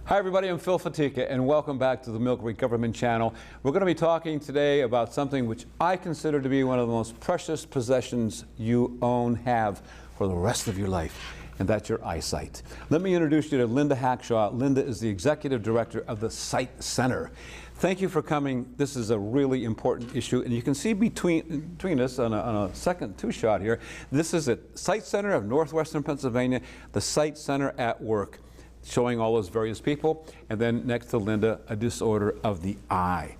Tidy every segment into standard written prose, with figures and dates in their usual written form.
Hi everybody, I'm Phil Fatica and welcome back to the Millcreek Government Channel. We're going to be talking today about something which I consider to be one of the most precious possessions you have for the rest of your life, and that's your eyesight. Let me introduce you to Linda Hackshaw. Linda is the Executive Director of the Sight Center. Thank you for coming. This is a really important issue, and you can see between us on a second two-shot here, this is at Sight Center of Northwestern Pennsylvania, the Sight Center at work, showing all those various people, and then next to Linda, a disorder of the eye.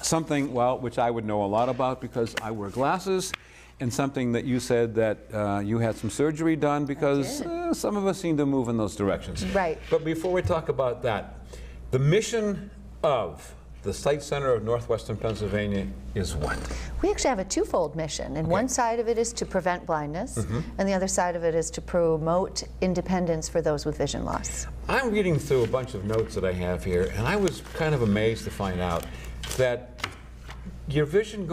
Something, well, which I would know a lot about because I wear glasses, and something that you said that you had some surgery done because some of us seem to move in those directions. Right. But before we talk about that, the mission of the Sight Center of Northwestern Pennsylvania is what? We actually have a twofold mission, and one side of it is to prevent blindness, and the other side of it is to promote independence for those with vision loss. I'm reading through a bunch of notes that I have here, and I was kind of amazed to find out that your vision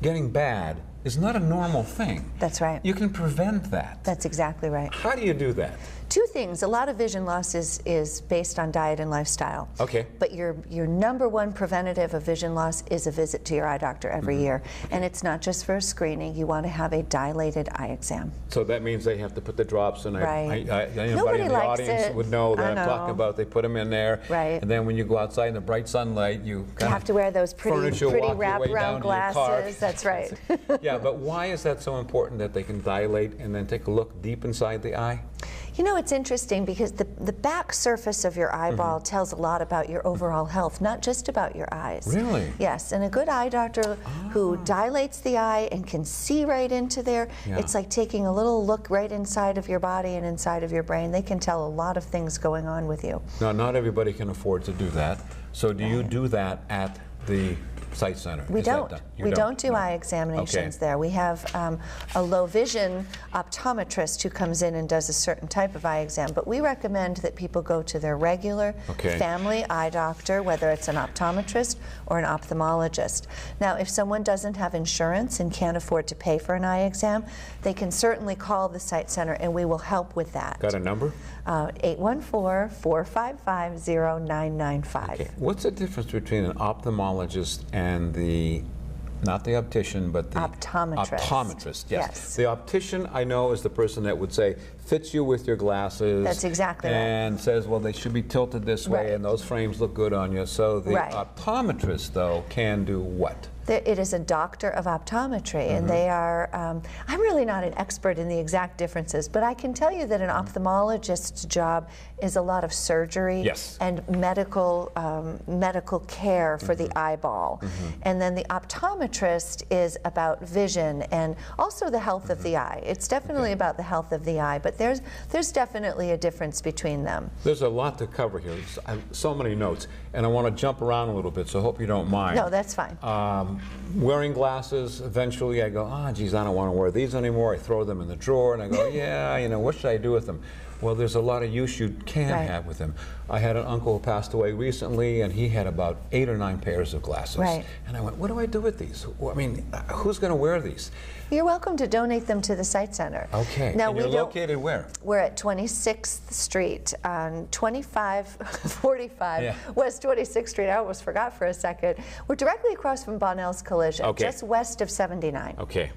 getting bad is not a normal thing. That's right. You can prevent that. That's exactly right. How do you do that? Two things. A lot of vision loss is based on diet and lifestyle. Okay. But your number one preventative of vision loss is a visit to your eye doctor every year. And it's not just for a screening. You want to have a dilated eye exam. So that means they have to put the drops in. Right. Anybody in the audience would know that I'm talking about. They put them in there. Right. And then when you go outside in the bright sunlight, you have to wear those pretty wraparound glasses. That's right. Yeah, but why is that so important that they can dilate and then take a look deep inside the eye? You know, it's interesting because the back surface of your eyeball tells a lot about your overall health, not just about your eyes. Really? Yes, and a good eye doctor who dilates the eye and can see right into there, it's like taking a little look right inside of your body and inside of your brain. They can tell a lot of things going on with you. Now, not everybody can afford to do that. So do you do that at the Sight Center? We don't. We don't do eye examinations there. We have a low vision optometrist who comes in and does a certain type of eye exam, but we recommend that people go to their regular family eye doctor, whether it's an optometrist or an ophthalmologist. Now, if someone doesn't have insurance and can't afford to pay for an eye exam, they can certainly call the Sight Center and we will help with that. Got a number? 814-455-0995. Okay. What's the difference between an ophthalmologist and not the optician, but the optometrist? Optometrist, yes. The optician, I know, is the person that would say, fits you with your glasses. That's exactly right. And says, well, they should be tilted this way, and those frames look good on you. So the optometrist, though, can do what? It is a doctor of optometry, and they are, I'm really not an expert in the exact differences, but I can tell you that an ophthalmologist's job is a lot of surgery and medical care for the eyeball. And then the optometrist is about vision and also the health of the eye. It's definitely about the health of the eye, but there's definitely a difference between them. There's a lot to cover here. So many notes, and I want to jump around a little bit, so I hope you don't mind. No, that's fine. Wearing glasses, eventually I go, geez, I don't want to wear these anymore. I throw them in the drawer and I go, what should I do with them? Well, there's a lot of use you can have with them. I had an uncle who passed away recently, and he had about 8 or 9 pairs of glasses. And I went, what do I do with these? I mean, who's going to wear these? You're welcome to donate them to the Sight Center. Okay. Now, and you're located where? We're at 26th Street on 2545 West 26th Street. I almost forgot for a second. We're directly across from Bonnell's Collision, just west of 79. Okay.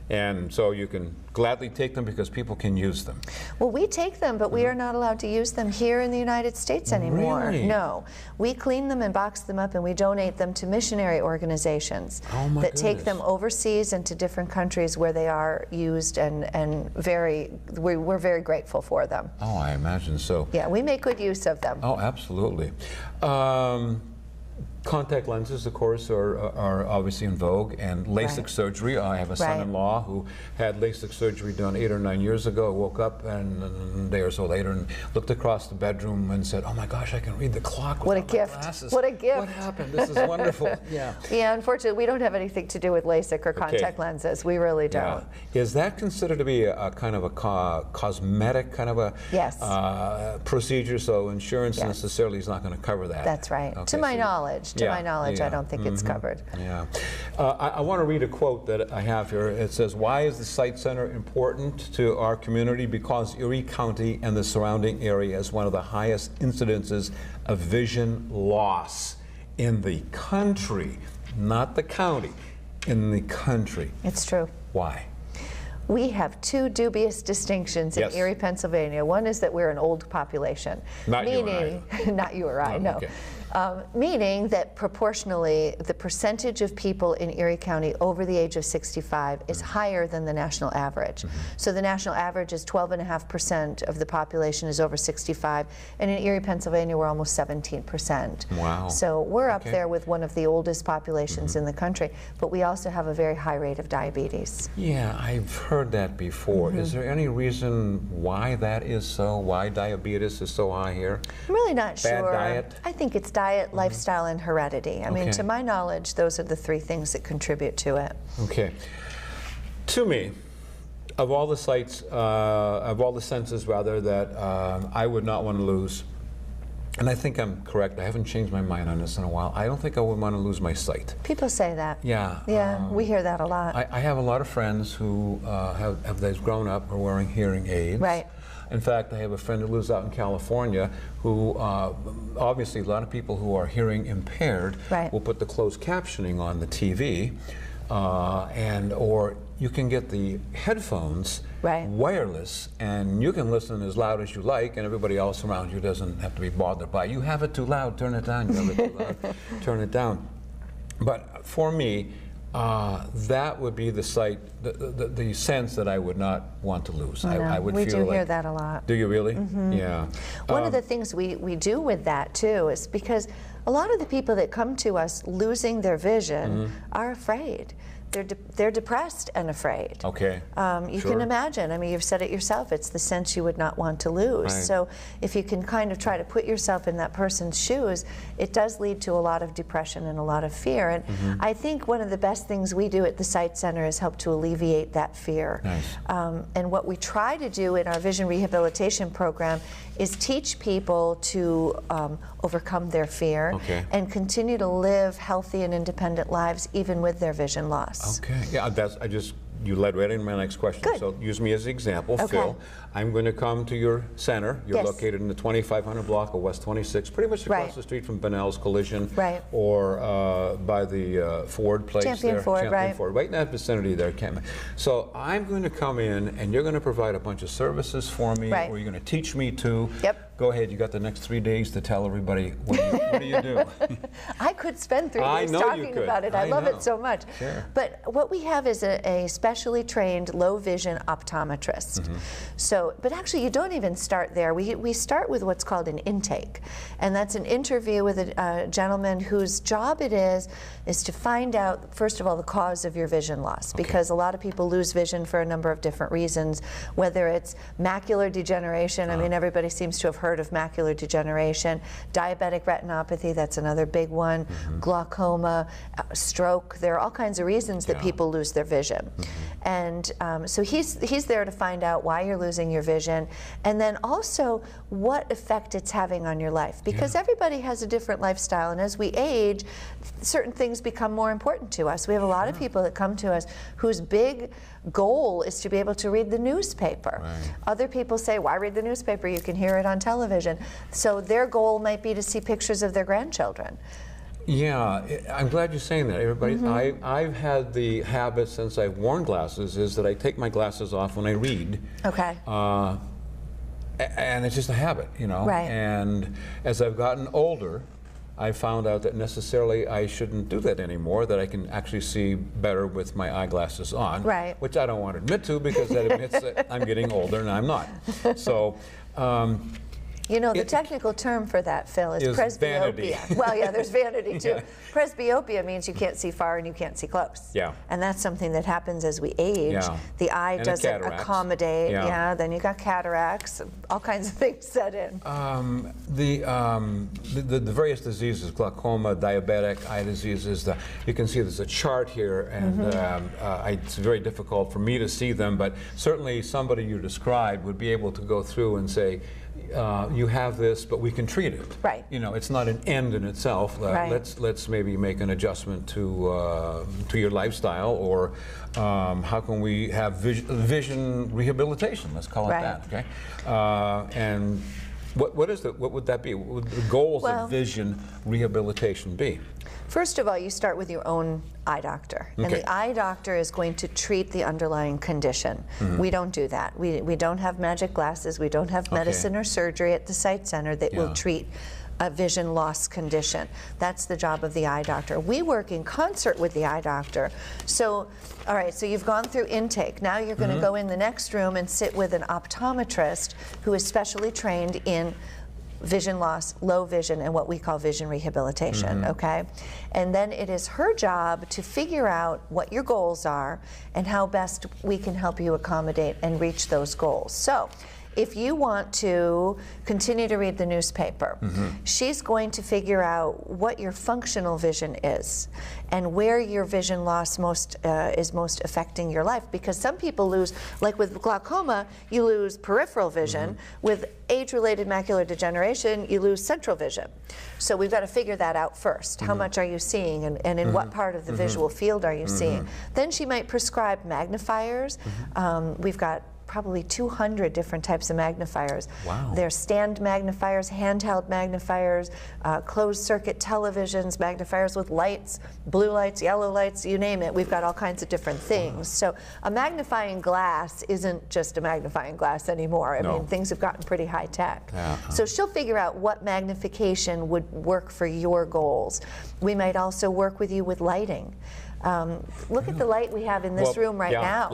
And so you can gladly take them because people can use them. Well, we take them, but we are not allowed to use them here in the United States anymore. Really? No. We clean them and box them up, and we donate them to missionary organizations that take them overseas into different countries where they are used, and we're very grateful for them. Oh, I imagine so. Yeah, we make good use of them. Oh, absolutely. Contact lenses, of course, are obviously in vogue, and LASIK surgery. I have a son-in-law who had LASIK surgery done 8 or 9 years ago. Woke up and a day or so later and looked across the bedroom and said, "Oh my gosh, I can read the clock without my glasses. What a gift! What happened? This is wonderful." Yeah. Unfortunately, we don't have anything to do with LASIK or contact lenses. We really don't. Is that considered to be a kind of a cosmetic kind of a procedure? So insurance necessarily is not going to cover that. That's right. To my knowledge. To my knowledge, I don't think it's covered. Yeah. I want to read a quote that I have here. It says, "Why is the Sight Center important to our community? Because Erie County and the surrounding area has one of the highest incidences of vision loss in the country." Not the county, in the country. It's true. Why? We have two dubious distinctions in Erie, Pennsylvania. One is that we're an old population. Not you and I. Not you or I, no. Okay. Meaning that proportionally, the percentage of people in Erie County over the age of 65 is higher than the national average. So the national average is 12.5% of the population is over 65, and in Erie, Pennsylvania, we're almost 17%. Wow. So we're up there with one of the oldest populations in the country, but we also have a very high rate of diabetes. Yeah, I've heard that before. Is there any reason why that is so? Why diabetes is so high here? I'm really not sure. Bad diet? I think it's diet, lifestyle, and heredity. I mean, to my knowledge, those are the three things that contribute to it. Okay. To me, of all the sites, of all the senses rather, that I would not want to lose, and I think I'm correct, I haven't changed my mind on this in a while, I don't think I would want to lose my sight. People say that. Yeah. Yeah, we hear that a lot. I have a lot of friends who they've grown up are wearing hearing aids. Right. In fact, I have a friend who lives out in California who, obviously a lot of people who are hearing impaired will put the closed captioning on the TV, or you can get the headphones wireless, and you can listen as loud as you like, and everybody else around you doesn't have to be bothered by it. You have it too loud, turn it down. You have it too loud, turn it down. But for me, that would be the sight, the sense that I would not want to lose. I would we feel do like, hear that a lot. Do you really? Yeah. One of the things we do with that too is because a lot of the people that come to us losing their vision are afraid. They're depressed and afraid. Okay. You can imagine. I mean, you've said it yourself. It's the sense you would not want to lose. Right. So if you can kind of try to put yourself in that person's shoes, it does lead to a lot of depression and a lot of fear. And I think one of the best things we do at the Sight Center is help to alleviate that fear. Nice. And what we try to do in our vision rehabilitation program is teach people to overcome their fear and continue to live healthy and independent lives even with their vision loss. Okay. Yeah, you led right into my next question. Good. So use me as an example. Phil, I'm going to come to your center. You're located in the 2500 block of West 26, pretty much across the street from Bunnell's Collision, or by the Ford place Champion Ford, right in that vicinity there. So I'm going to come in, and you're going to provide a bunch of services for me, or you're going to teach me to. Go ahead. You got the next 3 days to tell everybody what do you do. I could spend 3 days talking about it. I love it so much. Sure. But what we have is a specially trained low vision optometrist. So, but actually, you don't even start there. We start with what's called an intake, and that's an interview with a gentleman whose job it is to find out, first of all, the cause of your vision loss, because a lot of people lose vision for a number of different reasons, whether it's macular degeneration. I mean, everybody seems to have heard of macular degeneration. Diabetic retinopathy, that's another big one. Glaucoma, stroke. There are all kinds of reasons that people lose their vision. And so he's there to find out why you're losing your vision, and then also what effect it's having on your life, because everybody has a different lifestyle, and as we age, certain things become more important to us. We have a lot of people that come to us whose big goal is to be able to read the newspaper. Other people say, why read the newspaper? You can hear it on television. So their goal might be to see pictures of their grandchildren. Yeah, I'm glad you're saying that, everybody. I've had the habit since I've worn glasses is that I take my glasses off when I read. Okay. And it's just a habit, you know. And as I've gotten older, I found out that necessarily I shouldn't do that anymore, that I can actually see better with my eyeglasses on, which I don't want to admit to, because that admits that I'm getting older and I'm not. So, you know, the technical term for that, Phil, is presbyopia. Vanity. Well, yeah, there's vanity too. Presbyopia means you can't see far and you can't see close. And that's something that happes as we age. The eye doesn't accommodate. Then you got cataracts, all kinds of things set in. The various diseases, glaucoma, diabetic eye diseases, you can see there's a chart here, and it's very difficult for me to see them, but certainly somebody you described would be able to go through and say, you have this, but we can treat it. Right. You know, it's not an end in itself. Right. Let's maybe make an adjustment to your lifestyle, or how can we have vision rehabilitation? Let's call it that. Okay. And what would that be? What would the goals of vision rehabilitation be? First of all, you start with your own eye doctor. Okay. And the eye doctor is going to treat the underlying condition. We don't do that. We don't have magic glasses. We don't have medicine or surgery at the Sight Center that will treat a vision loss condition. That's the job of the eye doctor. We work in concert with the eye doctor. So, all right, so you've gone through intake. Now you're going to go in the next room and sit with an optometrist who is specially trained in vision loss, low vision, and what we call vision rehabilitation, okay? And then it is her job to figure out what your goals are and how best we can help you accommodate and reach those goals. So, if you want to continue to read the newspaper, she's going to figure out what your functional vision is and where your vision loss is most affecting your life. Because some people lose, like with glaucoma, you lose peripheral vision. With age-related macular degeneration, you lose central vision. So we've got to figure that out first. How much are you seeing, and in what part of the visual field are you seeing? Then she might prescribe magnifiers. We've got probably 200 different types of magnifiers. Wow. There's stand magnifiers, handheld magnifiers, closed circuit televisions, magnifiers with lights, blue lights, yellow lights, you name it. We've got all kinds of different things. So a magnifying glass isn't just a magnifying glass anymore. I mean, things have gotten pretty high tech. So she'll figure out what magnification would work for your goals. We might also work with you with lighting. Look at the light we have in this room right now.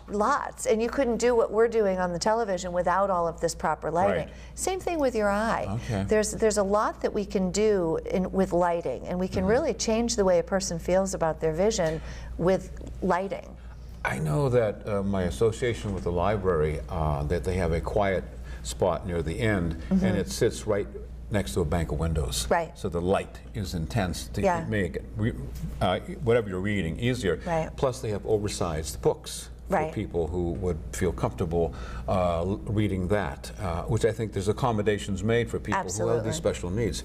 Lots. And you couldn't do what we're doing on the television without all of this proper lighting. Same thing with your eye. There's a lot that we can do with lighting, and we can really change the way a person feels about their vision with lighting. I know that my association with the library, that they have a quiet spot near the end, and it sits right next to a bank of windows. Right. So the light is intense to make whatever you're reading easier. Right. Plus they have oversized books for people who would feel comfortable reading that, which I think there's accommodations made for people who have these special needs.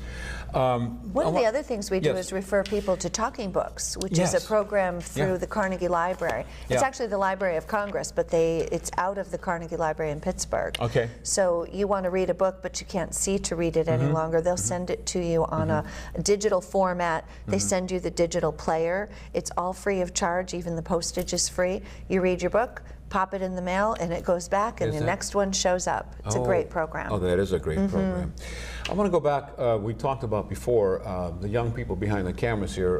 One of the other things we do is refer people to Talking Books, which is a program through the Carnegie Library. It's actually the Library of Congress, but it's out of the Carnegie Library in Pittsburgh. Okay. So you want to read a book, but you can't see to read it any longer. They'll send it to you on a digital format. They send you the digital player. It's all free of charge. Even the postage is free. You read your book, pop it in the mail, and it goes back, and the next one shows up. It's a great program. Oh, that is a great program. I want to go back. We talked about before the young people behind the cameras here.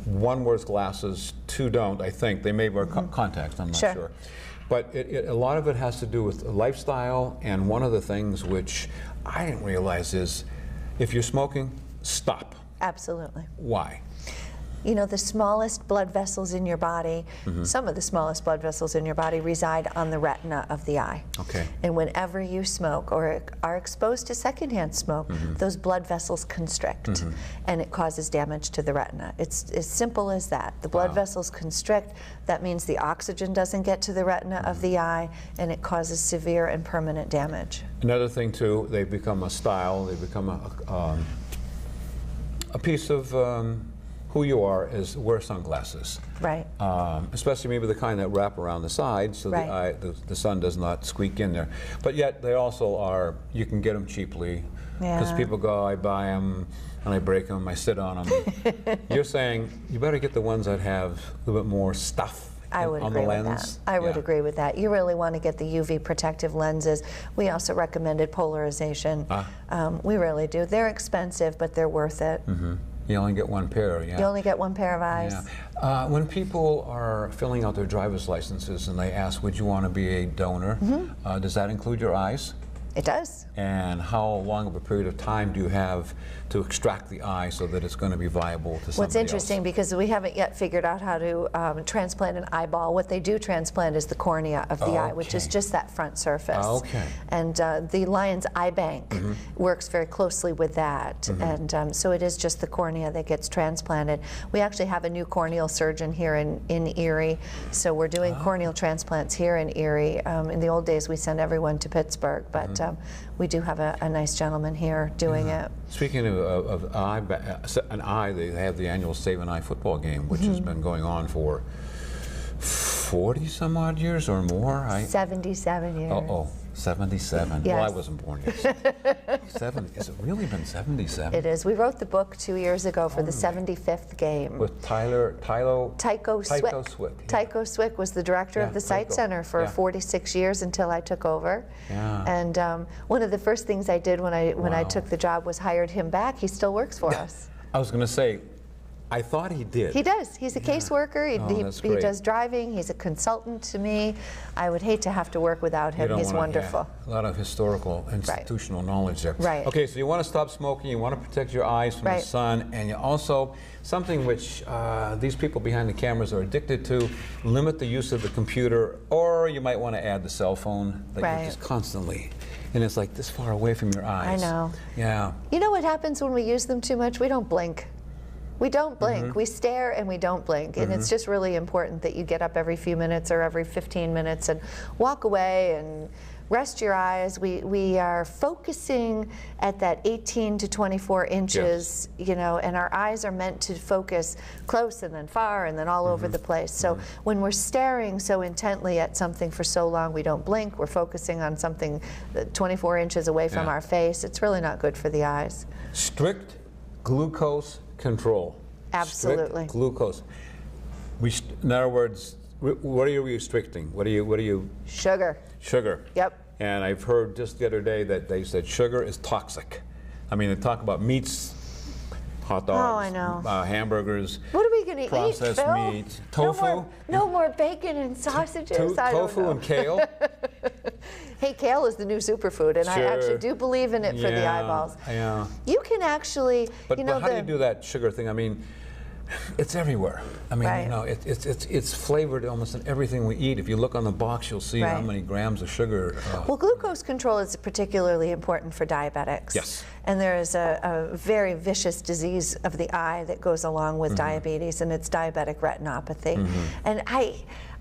One wears glasses, two don't, I think. They may wear contacts, I'm not sure. But a lot of it has to do with lifestyle, and one of the things which I didn't realize is if you're smoking, stop. Absolutely. Why? You know, the smallest blood vessels in your body, some of the smallest blood vessels in your body reside on the retina of the eye. Okay. And whenever you smoke or are exposed to secondhand smoke, those blood vessels constrict, and it causes damage to the retina. It's as simple as that. The blood vessels constrict. That means the oxygen doesn't get to the retina of the eye, and it causes severe and permanent damage. Another thing, too, they become a style. They become a piece of who you are is wear sunglasses. Right. Especially maybe the kind that wrap around the side so the sun does not squeak in there. But yet they also are, you can get them cheaply. Because people go, I buy them and I break them, I sit on them. You're saying you better get the ones that have a little bit more stuff on the lens. I would agree with that. You really want to get the UV protective lenses. We also recommended polarization. We really do. They're expensive, but they're worth it. You only get one pair, You only get one pair of eyes. When people are filling out their driver's licenses and they ask, would you want to be a donor, does that include your eyes? It does. And how long of a period of time do you have to extract the eye so that it's going to be viable to somebody else? What's interesting, because we haven't yet figured out how to transplant an eyeball. What they do transplant is the cornea of the eye, which is just that front surface. And the Lion's Eye Bank works very closely with that. And so it is just the cornea that gets transplanted. We actually have a new corneal surgeon here in Erie, so we're doing corneal transplants here in Erie. In the old days, we sent everyone to Pittsburgh, but we do have a nice gentleman here doing it. Speaking of an eye, they have the annual Save an Eye football game, which has been going on for 40 some odd years or more. 77 years. Uh-oh. 77. Yes. Well, I wasn't born yet. 70. Has it really been 77? It is. We wrote the book 2 years ago for the 75th game. With Tycho Swick. Yeah. Tycho Swick was the director of the Sight Center for 46 years until I took over. Yeah. And one of the first things I did when I took the job was hired him back. He still works for us. I was going to say, I thought he did. He does. He's a caseworker. He does driving. He's a consultant to me. I would hate to have to work without him. He's wonderful. Yeah, a lot of historical, institutional knowledge there. Right. Okay, so you want to stop smoking, you want to protect your eyes from the sun, and you also, something which these people behind the cameras are addicted to, limit the use of the computer, or you might want to add the cell phone that you're just constantly, and it's like this far away from your eyes. I know. Yeah. You know what happens when we use them too much? We don't blink. We don't blink. We stare and we don't blink. And it's just really important that you get up every few minutes or every 15 minutes and walk away and rest your eyes. We are focusing at that 18 to 24 inches, you know, and our eyes are meant to focus close and then far and then all over the place. So when we're staring so intently at something for so long, we don't blink. We're focusing on something 24 inches away from our face. It's really not good for the eyes. Strict glucose control. Absolutely. Strict glucose. In other words, what are you restricting? What are you? Sugar. Sugar. Yep. And I've heard just the other day that they said sugar is toxic. I mean, they talk about meats, hot dogs, I know. hamburgers. What are we going to eat, processed Phil? meat, tofu. No more bacon and sausages. I don't tofu know. and kale. Hey, kale is the new superfood, and I actually do believe in it for the eyeballs. Yeah. You can actually, but how do you do that sugar thing? I mean, it's everywhere. I mean, you know, it's flavored almost in everything we eat. If you look on the box, you'll see how many grams of sugar. Well, glucose control is particularly important for diabetics. Yes. And there is a very vicious disease of the eye that goes along with diabetes, and it's diabetic retinopathy. And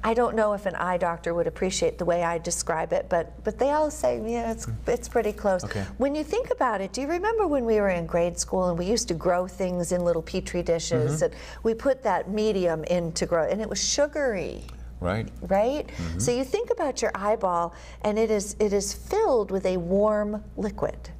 I don't know if an eye doctor would appreciate the way I describe it, but they all say, yeah, it's pretty close. Okay. When you think about it, do you remember when we were in grade school and we used to grow things in little petri dishes and we put that medium in to grow, and it was sugary? Right. Right? So you think about your eyeball, and it is filled with a warm liquid.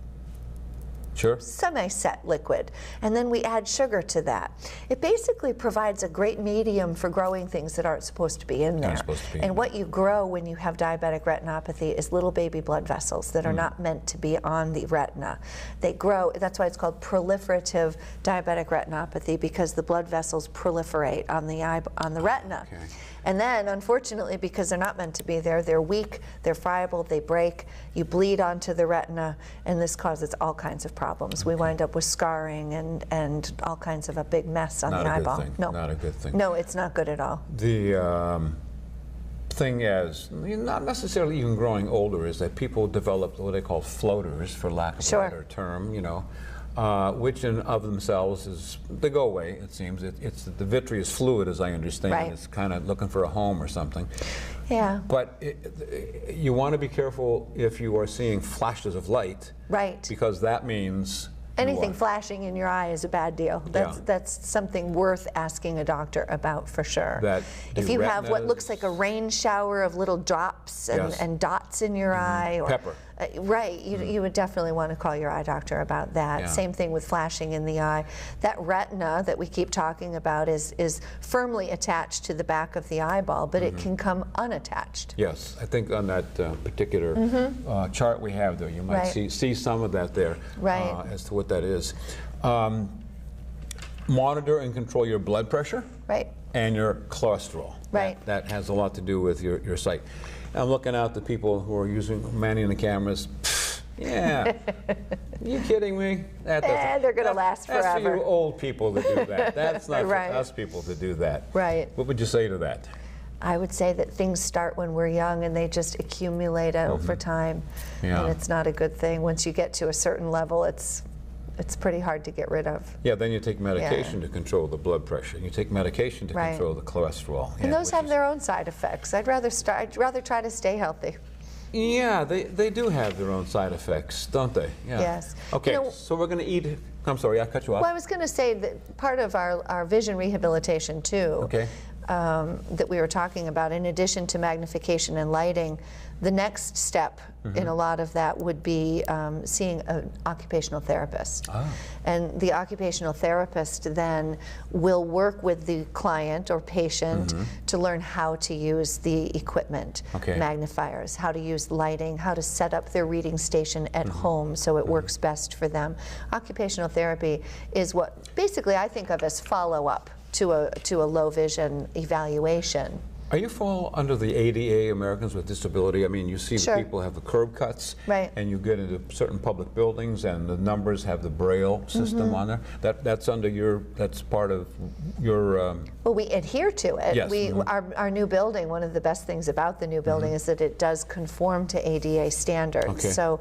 Sure. Semi-set liquid, and then we add sugar to that. It basically provides a great medium for growing things that aren't supposed to be in there. And what you grow when you have diabetic retinopathy is little baby blood vessels that are not meant to be on the retina. They grow, that's why it's called proliferative diabetic retinopathy, because the blood vessels proliferate on the retina. Okay. And then, unfortunately, because they're not meant to be there, they're weak, they're friable, they break, you bleed onto the retina, and this causes all kinds of problems. We wind up with scarring and all kinds of a big mess on the eyeball. Not a good thing. No. Not a good thing. No, it's not good at all. The thing is, not necessarily even growing older, is that people develop what they call floaters, for lack of a better term, you know. Which in of themselves they go away, it seems. It's the vitreous fluid, as I understand. Right. It's kind of looking for a home or something. Yeah. But you want to be careful if you are seeing flashes of light. Right. Because that means anything flashing in your eye is a bad deal. That's something worth asking a doctor about for sure. If you have what looks like a rain shower of little drops and dots in your eye, or pepper. Right, you would definitely want to call your eye doctor about that. Same thing with flashing in the eye. That retina that we keep talking about is firmly attached to the back of the eyeball, but it can come unattached. Yes, I think on that particular chart we have there, you might see some of that there as to what that is. Monitor and control your blood pressure and your cholesterol. Right. That has a lot to do with your sight. I'm looking out the people who are manning the cameras. Yeah. You kidding me? They're going to last forever. That's for you old people to do that. That's not for us people to do that. Right. What would you say to that? I would say that things start when we're young and they just accumulate over time. And it's not a good thing. Once you get to a certain level, it's pretty hard to get rid of. Yeah, then you take medication to control the blood pressure. You take medication to control the cholesterol. And those have their own side effects. I'd rather try to stay healthy. Yeah, they do have their own side effects, don't they? Yeah. Yes. Okay, so we're going to eat. I'm sorry, I cut you off. Well, I was going to say that part of our vision rehabilitation too, that we were talking about, in addition to magnification and lighting, the next step in a lot of that would be seeing an occupational therapist. And the occupational therapist then will work with the client or patient to learn how to use the equipment, magnifiers, how to use lighting, how to set up their reading station at home so it works best for them. Occupational therapy is what basically I think of as follow-up to a low vision evaluation. Are you fall under the ADA, Americans with Disability? I mean, you see the people have the curb cuts, and you get into certain public buildings, and the numbers have the Braille system on there. That's under your. That's part of your. Well, we adhere to it. Yes. Our new building. One of the best things about the new building is that it does conform to ADA standards. So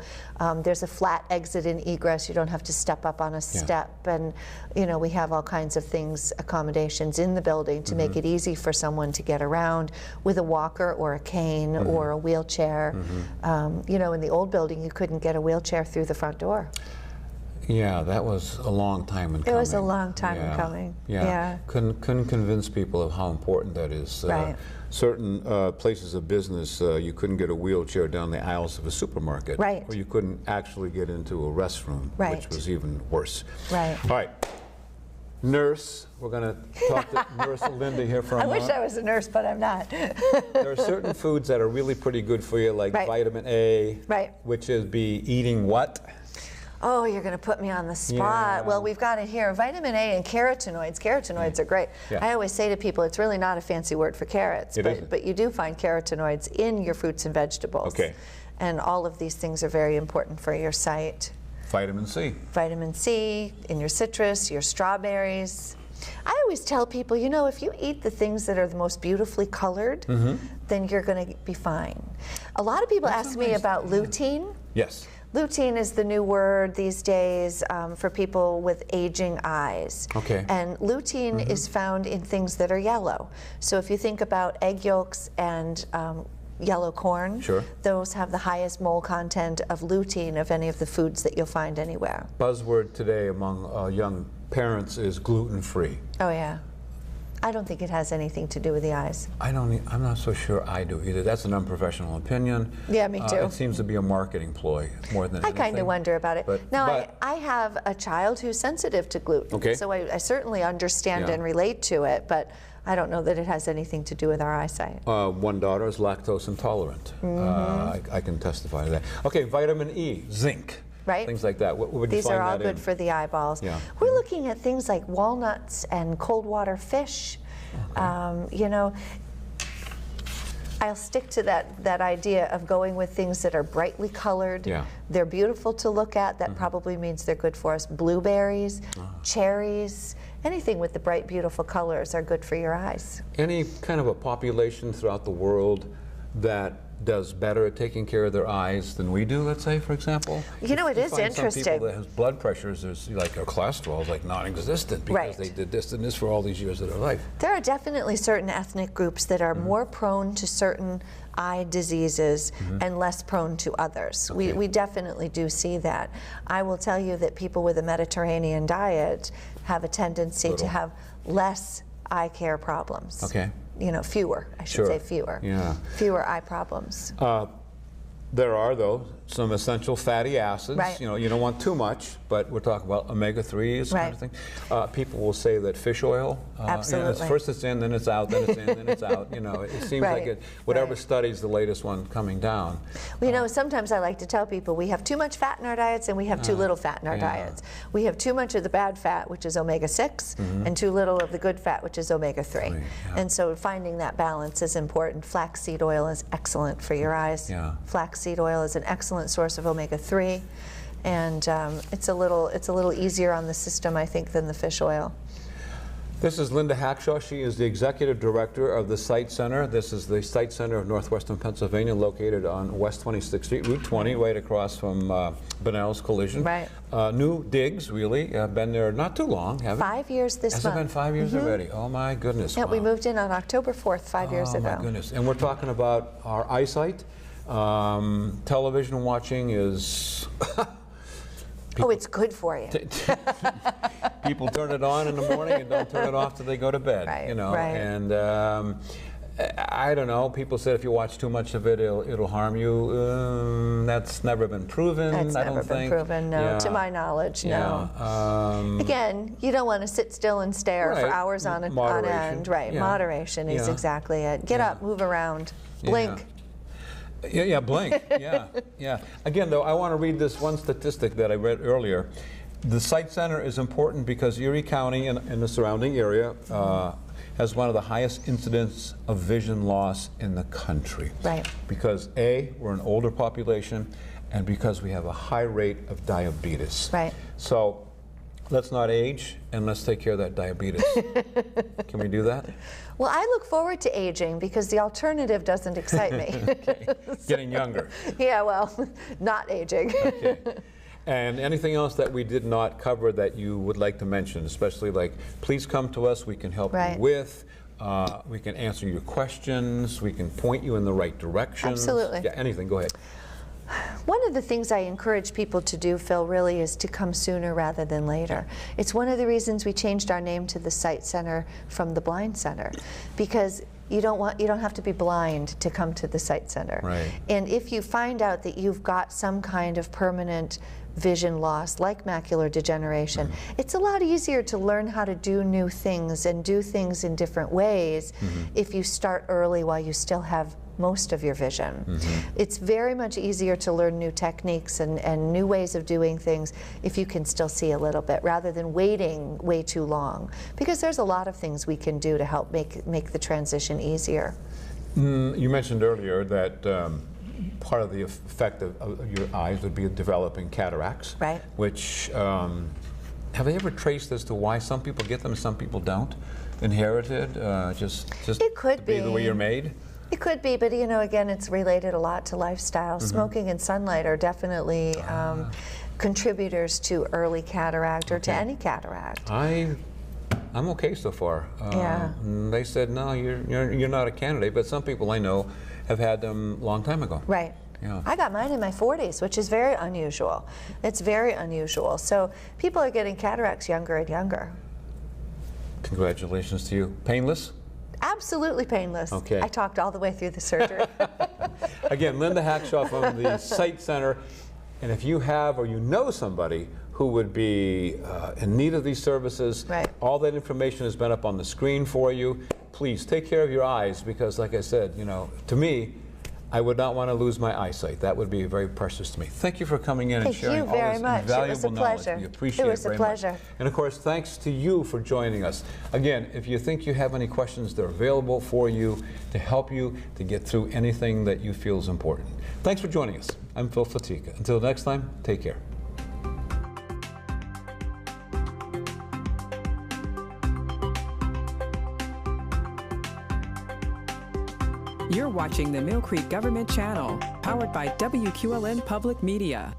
there's a flat exit and egress. You don't have to step up on a step, and we have all kinds of things, accommodations in the building to make it easy for someone to get around with a walker or a cane or a wheelchair. In the old building, you couldn't get a wheelchair through the front door. Yeah, that was a long time in coming. It was a long time in coming. Yeah. Couldn't convince people of how important that is. Certain places of business, you couldn't get a wheelchair down the aisles of a supermarket. Or you couldn't actually get into a restroom, which was even worse. All right. Nurse, we're going to talk to Nurse Linda here for a moment. I wish I was a nurse, but I'm not. There are certain foods that are really pretty good for you, like vitamin A, which is eating what? Oh, you're going to put me on the spot. Well, we've got it here. Vitamin A and carotenoids. Carotenoids are great. I always say to people, it's really not a fancy word for carrots, but you do find carotenoids in your fruits and vegetables. And all of these things are very important for your sight. Vitamin C. Vitamin C in your citrus, your strawberries. I always tell people, if you eat the things that are the most beautifully colored, then you're going to be fine. A lot of people ask me about lutein. Yes. Lutein is the new word these days for people with aging eyes. And lutein is found in things that are yellow. So if you think about egg yolks and yellow corn, those have the highest mole content of lutein of any of the foods that you'll find anywhere. Buzzword today among young parents is gluten-free. Oh yeah. I don't think it has anything to do with the eyes. I'm not so sure I do either. That's an unprofessional opinion. Yeah, me too. It seems to be a marketing ploy more than anything. I kind of wonder about it. I have a child who's sensitive to gluten, so I certainly understand and relate to it, but I don't know that it has anything to do with our eyesight. One daughter is lactose intolerant. I can testify to that. Okay, vitamin E, zinc. Things like that. What would you find that in? These are all good for the eyeballs. We're looking at things like walnuts and cold water fish. I'll stick to that idea of going with things that are brightly colored. They're beautiful to look at. That probably means they're good for us. Blueberries, cherries, anything with the bright, beautiful colors are good for your eyes. Any kind of a population throughout the world that does better at taking care of their eyes than we do, let's say, for example? It is interesting. Some people that have blood pressures, there's like their cholesterol is like non-existent because they did this and this for all these years of their life. There are definitely certain ethnic groups that are more prone to certain eye diseases and less prone to others. We definitely do see that. I will tell you that people with a Mediterranean diet have a tendency to have less eye care problems. Fewer, I should say fewer. Fewer eye problems. There are, though, some essential fatty acids. You don't want too much, but we're talking about omega-3s kind of thing. People will say that fish oil, first it's in, then it's out, then it's in, then it's out. It seems like whatever study's the latest one coming down. Well, sometimes I like to tell people we have too much fat in our diets and we have too little fat in our diets. We have too much of the bad fat, which is omega-6, and too little of the good fat, which is omega-3. And so finding that balance is important. Flaxseed oil is excellent for your eyes. Flaxseed oil is an excellent source of omega-3, and it's a little easier on the system, I think, than the fish oil. This is Linda Hackshaw. She is the Executive Director of the Sight Center. This is the Sight Center of Northwestern Pennsylvania, located on West 26th Street, Route 20, right across from Bunnell's Collision. New digs, really. Been there not too long, have 5 years this month. Has it been 5 years already? Oh, my goodness. Yeah, we moved in on October 4th, 5 years ago. Oh, my goodness. And we're talking about our eyesight. Television watching is... Oh, it's good for you. People turn it on in the morning and don't turn it off till they go to bed. Right, you know, right. And I don't know. People said if you watch too much of it, it'll harm you. That's never been proven. That's never been proven. No, Yeah. to my knowledge, no. Yeah. Again, you don't want to sit still and stare for Right. hours on end. Right. Yeah. Moderation is Yeah. exactly it. Get up, move around, blink. Yeah, blink. Yeah. Again, though, I want to read this one statistic that I read earlier. The Sight Center is important because Erie County and the surrounding area has one of the highest incidents of vision loss in the country. Right. Because A, we're an older population, and because we have a high rate of diabetes. Right. So let's not age, and let's take care of that diabetes. Can we do that? Well, I look forward to aging because the alternative doesn't excite me. Okay. Getting younger. Yeah, well, not aging. Okay. And anything else that we did not cover that you would like to mention, especially like, please come to us, we can help you with, we can answer your questions, we can point you in the right direction. Absolutely. Yeah, anything, go ahead. One of the things I encourage people to do, Phil, really is to come sooner rather than later. It's one of the reasons we changed our name to the Sight Center from the Blind Center, because you don't have to be blind to come to the Sight Center. Right. And if you find out that you've got some kind of permanent vision loss, like macular degeneration, it's a lot easier to learn how to do new things and do things in different ways if you start early while you still have most of your vision. It's very much easier to learn new techniques and new ways of doing things if you can still see a little bit, rather than waiting way too long, because there's a lot of things we can do to help make the transition easier. You mentioned earlier that part of the effect of your eyes would be developing cataracts. Right. Which, have they ever traced as to why some people get them and some people don't? Inherited? Just it could be the way you're made? It could be, but you know, again, it's related a lot to lifestyle. Smoking and sunlight are definitely contributors to early cataract or to any cataract. I'm okay so far. Yeah. They said, no, you're not a candidate, but some people I know have had them a long time ago. Right. Yeah. I got mine in my 40s, which is very unusual. It's very unusual. So people are getting cataracts younger and younger. Congratulations to you. Painless? Absolutely painless. Okay. I talked all the way through the surgery. Again, Linda Hackshaw from the Sight Center. And if you have or you know somebody who would be in need of these services, all that information has been up on the screen for you. Please take care of your eyes, because like I said, you know, to me, I would not want to lose my eyesight. That would be very precious to me. Thank you for coming in and sharing all this invaluable knowledge. We appreciate it very much. And of course, thanks to you for joining us. Again, if you think you have any questions, they're available for you to help you to get through anything that you feel is important. Thanks for joining us. I'm Phil Fatika. Until next time, take care. You're watching the Millcreek Government Channel, powered by WQLN Public Media.